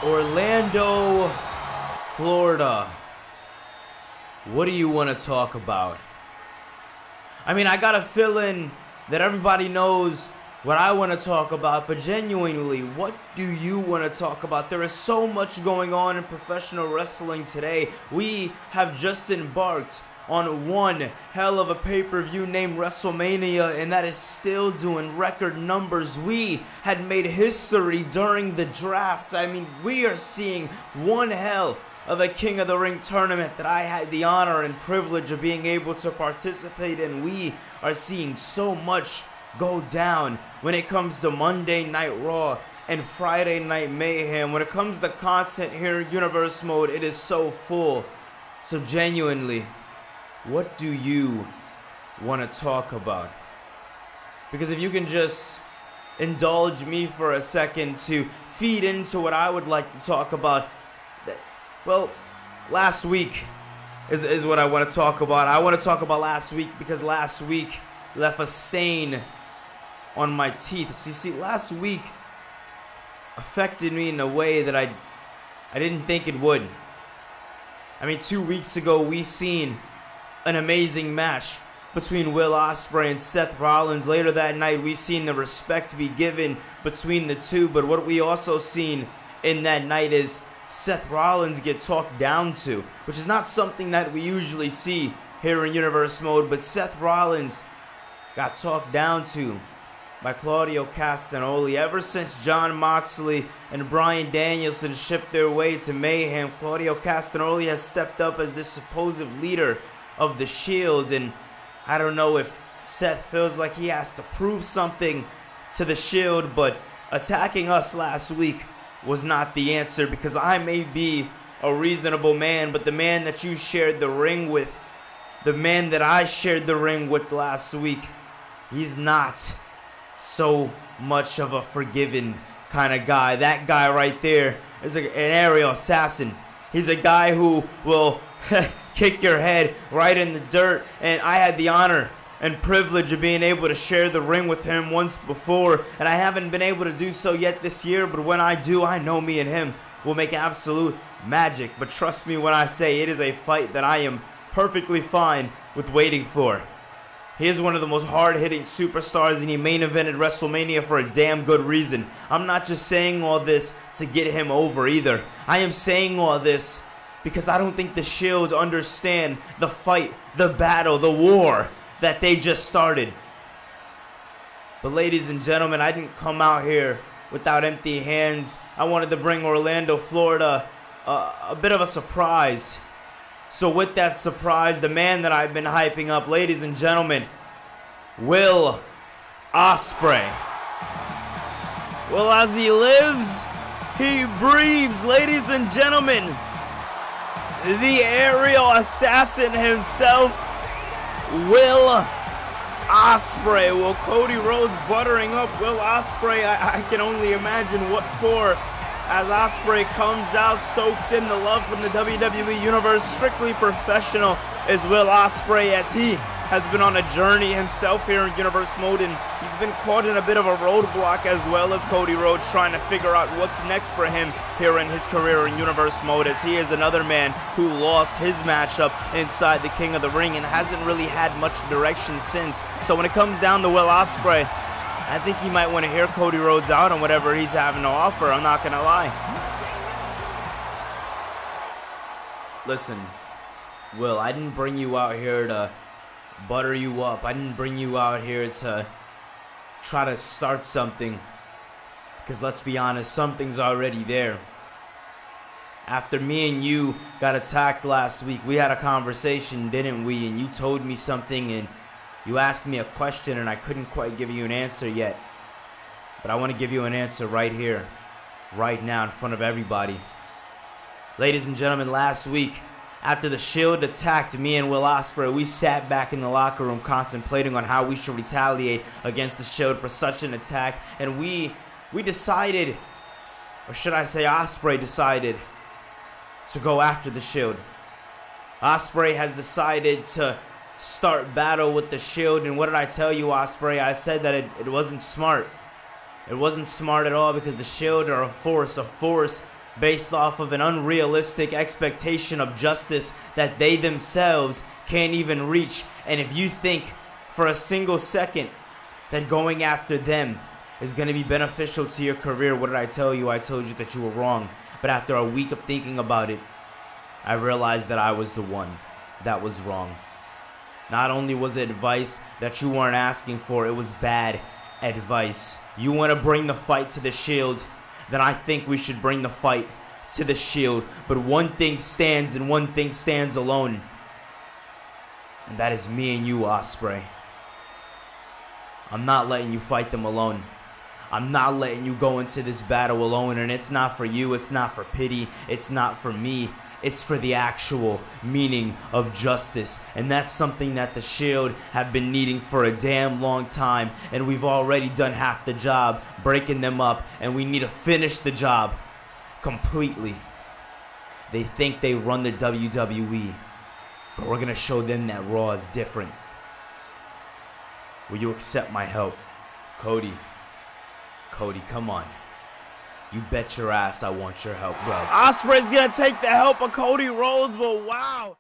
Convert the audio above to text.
Orlando, Florida. What do you want to talk about? I mean, I got a feeling that everybody knows what I want to talk about, but genuinely, what do you want to talk about? There is so much going on in professional wrestling today. We have just embarked on one hell of a pay-per-view named WrestleMania, and that is still doing record numbers. We had made history during the draft. I mean, we are seeing one hell of a King of the Ring tournament that I had the honor and privilege of being able to participate in. We are seeing so much go down when it comes to Monday Night Raw and Friday Night Mayhem. When it comes to content here in Universe Mode, it is so full. So genuinely, what do you want to talk about? Because if you can just indulge me for a second to feed into what I would like to talk about. Well, last week is what I want to talk about. I want to talk about last week because last week left a stain on my teeth. See, last week affected me in a way that I didn't think it would. I mean, 2 weeks ago we seen an amazing match between Will Ospreay and Seth Rollins. Later that night we seen the respect be given between the two, but what we also seen in that night is Seth Rollins get talked down to, which is not something that we usually see here in Universe Mode, but Seth Rollins got talked down to by Claudio Castagnoli. Ever since Jon Moxley and Bryan Danielson shipped their way to Mayhem, Claudio Castagnoli has stepped up as this supposed leader of the Shield, and I don't know if Seth feels like he has to prove something to the Shield, but attacking us last week was not the answer, because I may be a reasonable man, but the man that you shared the ring with, the man that I shared the ring with last week, he's not so much of a forgiving kind of guy. That guy right there is an aerial assassin. He's a guy who will kick your head right in the dirt, and I had the honor and privilege of being able to share the ring with him once before, and I haven't been able to do so yet this year, but when I do, I know me and him will make absolute magic. But trust me when I say it is a fight that I am perfectly fine with waiting for. He is one of the most hard-hitting superstars, and he main evented WrestleMania for a damn good reason. I'm not just saying all this to get him over either. I am saying all this because I don't think the Shield understand the fight, the battle, the war that they just started. But ladies and gentlemen, I didn't come out here without empty hands. I wanted to bring Orlando, Florida, a bit of a surprise. So with that surprise, the man that I've been hyping up, ladies and gentlemen, Will Ospreay. Well, as he lives, he breathes, ladies and gentlemen. The aerial assassin himself, Will Ospreay. Well, Cody Rhodes buttering up Will Ospreay. I can only imagine what for, as Ospreay comes out, soaks in the love from the WWE Universe. Strictly professional is Will Ospreay, as he has been on a journey himself here in Universe Mode, and he's been caught in a bit of a roadblock, as well as Cody Rhodes trying to figure out what's next for him here in his career in Universe Mode, as he is another man who lost his matchup inside the King of the Ring and hasn't really had much direction since. So when it comes down to Will Ospreay, I think he might want to hear Cody Rhodes out on whatever he's having to offer. I'm not going to lie. Listen, Will, I didn't bring you out here to butter you up. I didn't bring you out here to try to start something. Because let's be honest, something's already there. After me and you got attacked last week, we had a conversation, didn't we? And you told me something, and you asked me a question, and I couldn't quite give you an answer yet. But I want to give you an answer right here, right now, in front of everybody. Ladies and gentlemen, last week, after the Shield attacked me and Will Ospreay, we sat back in the locker room contemplating on how we should retaliate against the Shield for such an attack. And we decided, or should I say Ospreay decided, to go after the Shield. Ospreay has decided to start battle with the Shield, and what did I tell you, Ospreay? I said that it wasn't smart. It wasn't smart at all, because the Shield are a force based off of an unrealistic expectation of justice that they themselves can't even reach. And if you think for a single second that going after them is going to be beneficial to your career, what did I tell you? I told you that you were wrong. But after a week of thinking about it, I realized that I was the one that was wrong. Not only was it advice that you weren't asking for, it was bad advice. You want to bring the fight to the Shield, then I think we should bring the fight to the Shield. But one thing stands and one thing stands alone, and that is me and you, Ospreay. I'm not letting you fight them alone. I'm not letting you go into this battle alone, and it's not for you, it's not for pity, it's not for me. It's for the actual meaning of justice. And that's something that the Shield have been needing for a damn long time. And we've already done half the job, breaking them up. And we need to finish the job completely. They think they run the WWE, but we're going to show them that Raw is different. Will you accept my help? Cody, come on. You bet your ass I want your help, bro. Ospreay's gonna take the help of Cody Rhodes, but wow.